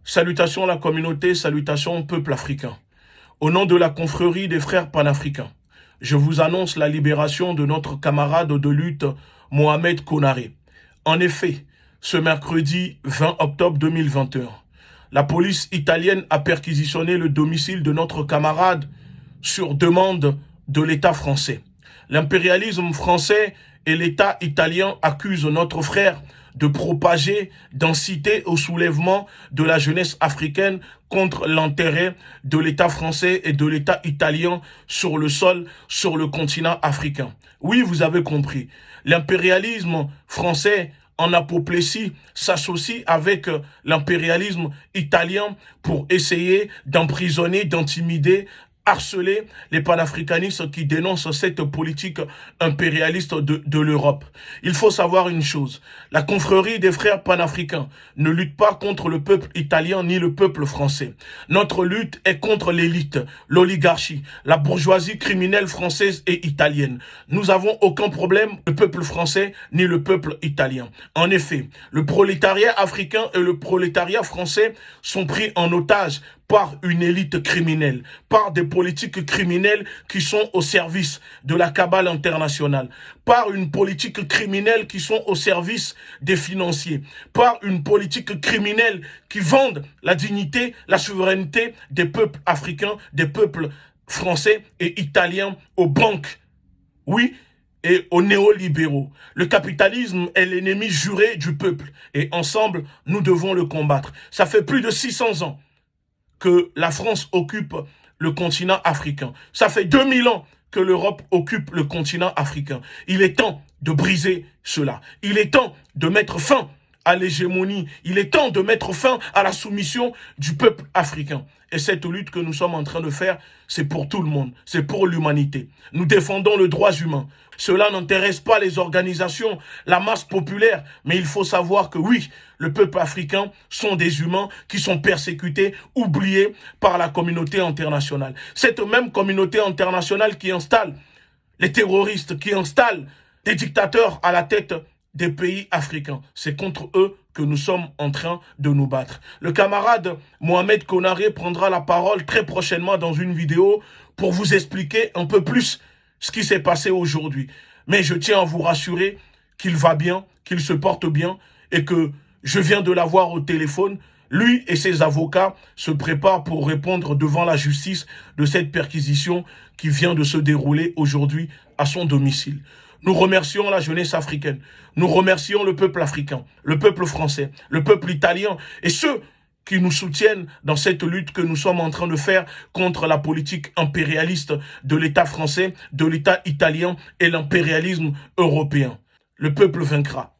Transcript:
Salutations la communauté, salutations au peuple africain. Au nom de la confrérie des frères panafricains, je vous annonce la libération de notre camarade de lutte Mohamed Konaré. En effet, ce mercredi 20 octobre 2021, la police italienne a perquisitionné le domicile de notre camarade sur demande de l'État français. L'impérialisme français et l'État italien accusent notre frère de propager, d'inciter au soulèvement de la jeunesse africaine contre l'intérêt de l'État français et de l'État italien sur le sol, sur le continent africain. Oui, vous avez compris. L'impérialisme français en apoplésie s'associe avec l'impérialisme italien pour essayer d'emprisonner, d'intimider, harceler les panafricanistes qui dénoncent cette politique impérialiste de l'Europe. Il faut savoir une chose, la confrérie des frères panafricains ne lutte pas contre le peuple italien ni le peuple français. Notre lutte est contre l'élite, l'oligarchie, la bourgeoisie criminelle française et italienne. Nous n'avons aucun problème, le peuple français ni le peuple italien. En effet, le prolétariat africain et le prolétariat français sont pris en otage par une élite criminelle, par des politiques criminelles qui sont au service de la cabale internationale, par une politique criminelle qui sont au service des financiers, par une politique criminelle qui vendent la dignité, la souveraineté des peuples africains, des peuples français et italiens aux banques. Oui, et aux néolibéraux. Le capitalisme est l'ennemi juré du peuple et ensemble, nous devons le combattre. Ça fait plus de 600 ans que la France occupe le continent africain. Ça fait 2000 ans que l'Europe occupe le continent africain. Il est temps de briser cela. Il est temps de mettre fin à l'hégémonie. Il est temps de mettre fin à la soumission du peuple africain. Et cette lutte que nous sommes en train de faire, c'est pour tout le monde. C'est pour l'humanité. Nous défendons les droits humains. Cela n'intéresse pas les organisations, la masse populaire. Mais il faut savoir que oui, le peuple africain sont des humains qui sont persécutés, oubliés par la communauté internationale. Cette même communauté internationale qui installe les terroristes, qui installe des dictateurs à la tête des pays africains. C'est contre eux que nous sommes en train de nous battre. Le camarade Mohamed Konaré prendra la parole très prochainement dans une vidéo pour vous expliquer un peu plus ce qui s'est passé aujourd'hui. Mais je tiens à vous rassurer qu'il va bien, qu'il se porte bien et que je viens de l'avoir au téléphone. Lui et ses avocats se préparent pour répondre devant la justice de cette perquisition qui vient de se dérouler aujourd'hui à son domicile. Nous remercions la jeunesse africaine, nous remercions le peuple africain, le peuple français, le peuple italien et ceux qui nous soutiennent dans cette lutte que nous sommes en train de faire contre la politique impérialiste de l'État français, de l'État italien et l'impérialisme européen. Le peuple vaincra.